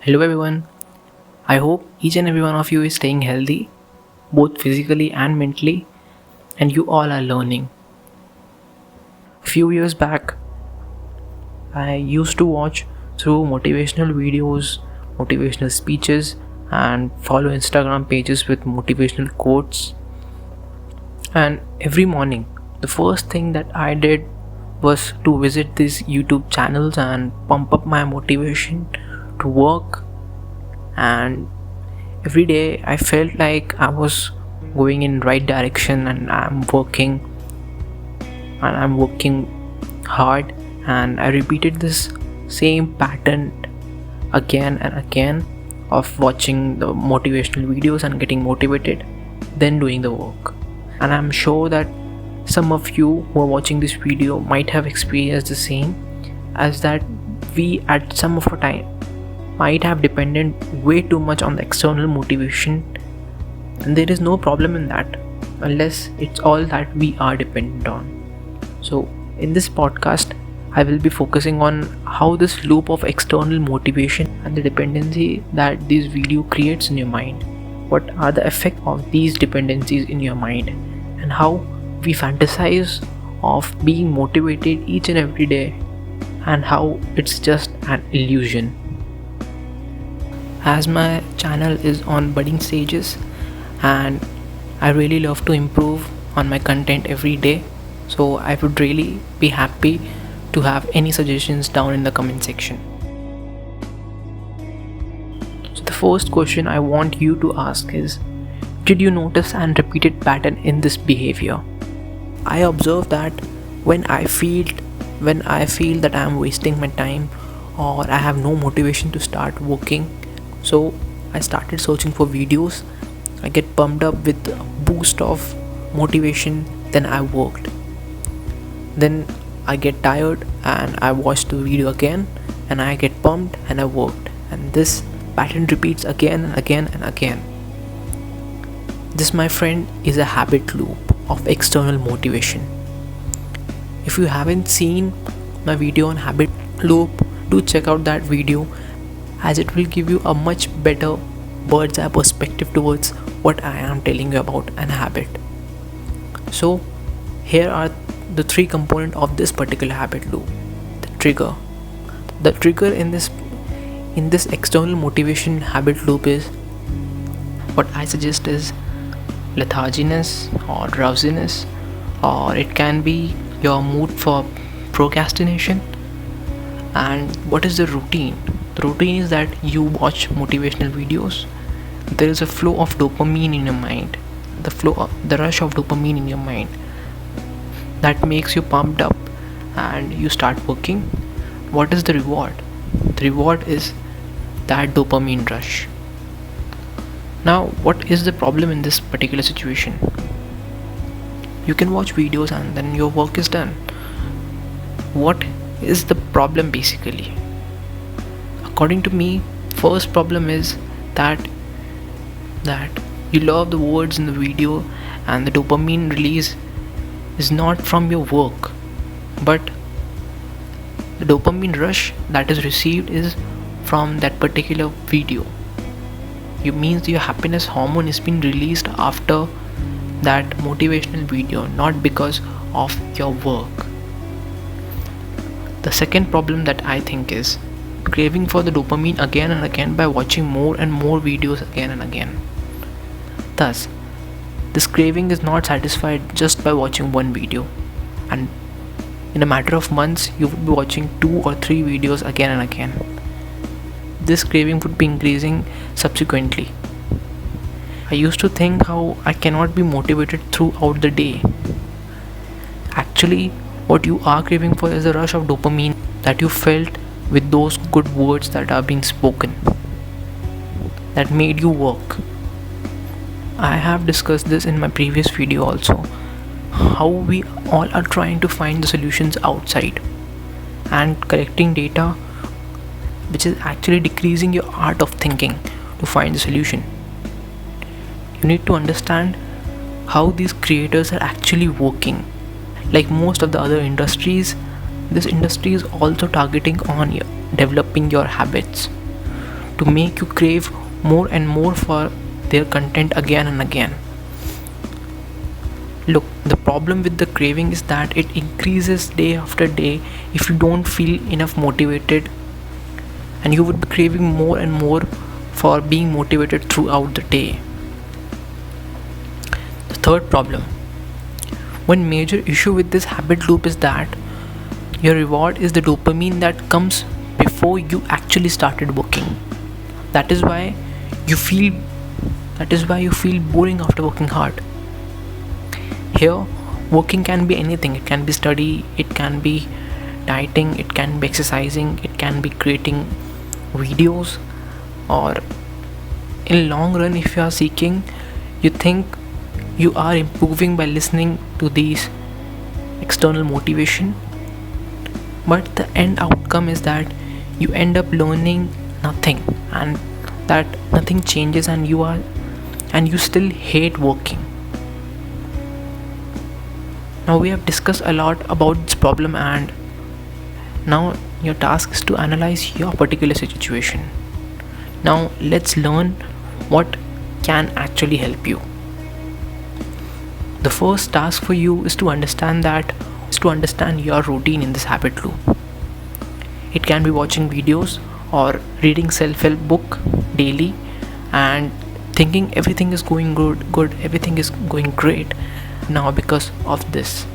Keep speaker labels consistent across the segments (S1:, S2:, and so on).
S1: Hello everyone. I hope each and every one of you is staying healthy, both physically and mentally, and you all are learning. A few years back, I used to watch through motivational videos, motivational speeches, and follow Instagram pages with motivational quotes. And every morning, the first thing that I did was to visit these YouTube channels and pump up my motivation to work. And every day I felt like I was going in right direction, and I'm working hard, and I repeated this same pattern again and again of watching the motivational videos and getting motivated, then doing the work. And I'm sure that some of you who are watching this video might have experienced the same, as that we at some of our time might have depended way too much on the external motivation, and there is no problem in that unless it's all that we are dependent on. So in this podcast I will be focusing on how this loop of external motivation and the dependency that this video creates in your mind, what are the effects of these dependencies in your mind, and how we fantasize of being motivated each and every day, and how it's just an illusion. As my channel is on budding stages and I really love to improve on my content every day, so I would really be happy to have any suggestions down in the comment section. So the first question I want you to ask is, did you notice an repeated pattern in this behavior? I observe that when I feel that I am wasting my time or I have no motivation to start working, so I started searching for videos. I get pumped up with a boost of motivation, then I worked. Then I get tired and I watch the video again, and I get pumped and I worked. And this pattern repeats again and again and again. This, my friend, is a habit loop of external motivation. If you haven't seen my video on habit loop, do check out that video, as it will give you a much better bird's eye perspective towards what I am telling you about an habit. So here are the three components of this particular habit loop. The trigger in this external motivation habit loop is, what I suggest is, letharginess or drowsiness, or it can be your mood for procrastination. And what is the routine? The routine is that you watch motivational videos. There is a flow of dopamine in your mind, the rush of dopamine in your mind that makes you pumped up, and you start working. What is the reward? The reward is that dopamine rush. Now, what is the problem in this particular situation? You can watch videos and then your work is done. What is the problem basically? According to me, first problem is that you love the words in the video, and the dopamine release is not from your work, but the dopamine rush that is received is from that particular video. It means your happiness hormone is being released after that motivational video, not because of your work. The second problem that I think is craving for the dopamine again and again by watching more and more videos again and again. Thus, this craving is not satisfied just by watching one video, and in a matter of months you would be watching 2 or 3 videos again and again. This craving would be increasing subsequently. I used to think how I cannot be motivated throughout the day. Actually, what you are craving for is the rush of dopamine that you felt with those good words that are being spoken, that made you work. I have discussed this in my previous video also, how we all are trying to find the solutions outside and collecting data, which is actually decreasing your art of thinking to find the solution. You need to understand how these creators are actually working. Like most of the other industries, this industry is also targeting on developing your habits, to make you crave more and more for their content again and again. Look, the problem with the craving is that it increases day after day if you don't feel enough motivated, and you would be craving more and more for being motivated throughout the day. The third problem, one major issue with this habit loop is that your reward is the dopamine that comes before you actually started working. That is why you feel boring after working hard. Here, working can be anything. It can be study, it can be dieting, it can be exercising, it can be creating videos, or in long run, if you are seeking, you think you are improving by listening to these external motivation, but the end outcome is that you end up learning nothing, and that nothing changes, and you still hate working. Now we have discussed a lot about this problem, and now your task is to analyze your particular situation. Now let's learn what can actually help you. The first task for you is to understand your routine in this habit loop. It can be watching videos or reading self-help book daily and thinking everything is going good, everything is going great now because of this.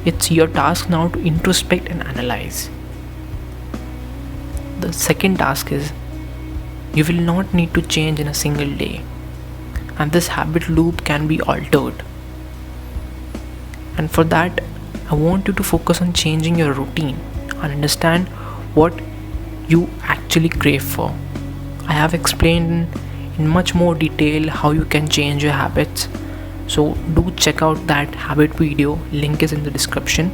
S1: It's your task now to introspect and analyze. The second task is you will not need to change in a single day, and this habit loop can be altered. And for that, I want you to focus on changing your routine and understand what you actually crave for. I have explained in much more detail how you can change your habits, so do check out that habit video, link is in the description.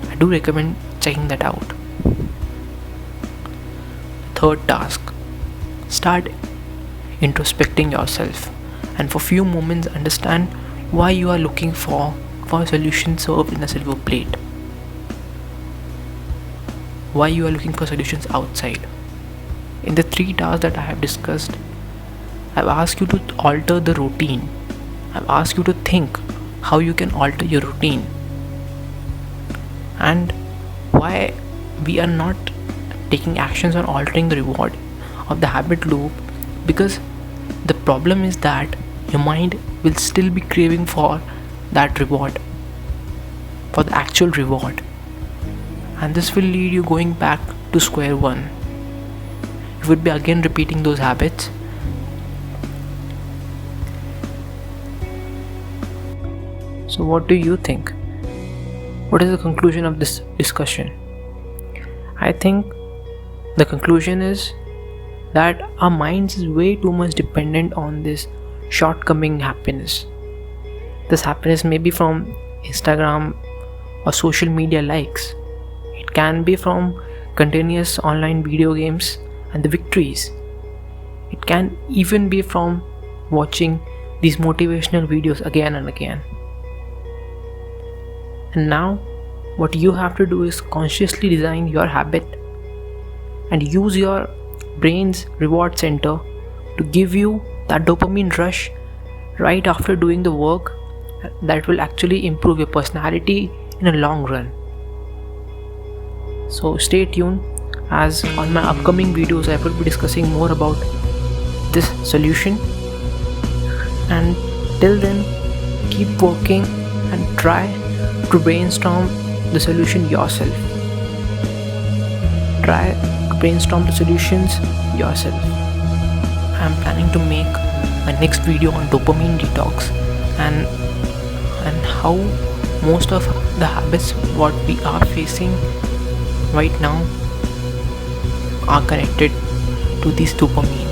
S1: I do recommend checking that out. Third task, start introspecting yourself, and for few moments understand why you are looking for a solution served in a silver plate. Why you are looking for solutions outside. In the 3 tasks that I have discussed, I've asked you to alter the routine. I've asked you to think how you can alter your routine, and why we are not taking actions on altering the reward of the habit loop, because the problem is that your mind will still be craving for that reward, for the actual reward, and this will lead you going back to square one. You would be again repeating those habits. So what do you think? What is the conclusion of this discussion? I think the conclusion is that our minds is way too much dependent on this shortcoming happiness. This happiness may be from Instagram or social media likes. It can be from continuous online video games and the victories. It can even be from watching these motivational videos again and again. And now what you have to do is consciously design your habit and use your brain's reward center to give you that dopamine rush right after doing the work that will actually improve your personality in a long run. So stay tuned, as on my upcoming videos I will be discussing more about this solution, and till then keep working and try to brainstorm the solution yourself. Try to brainstorm the solutions yourself. I am planning to make my next video on dopamine detox and how most of the habits what we are facing right now are connected to this dopamine.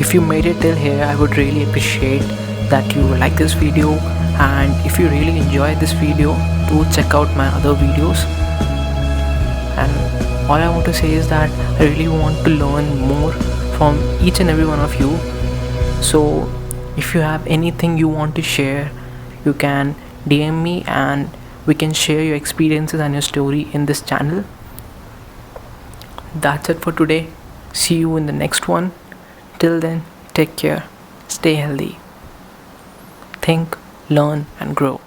S1: If you made it till here, I would really appreciate that you like this video, and if you really enjoy this video, do check out my other videos. And all I want to say is that I really want to learn more from each and every one of you. So if you have anything you want to share, you can DM me and we can share your experiences and your story in this channel. That's it for today. See you in the next one. Till then, take care, stay healthy, think, learn, and grow.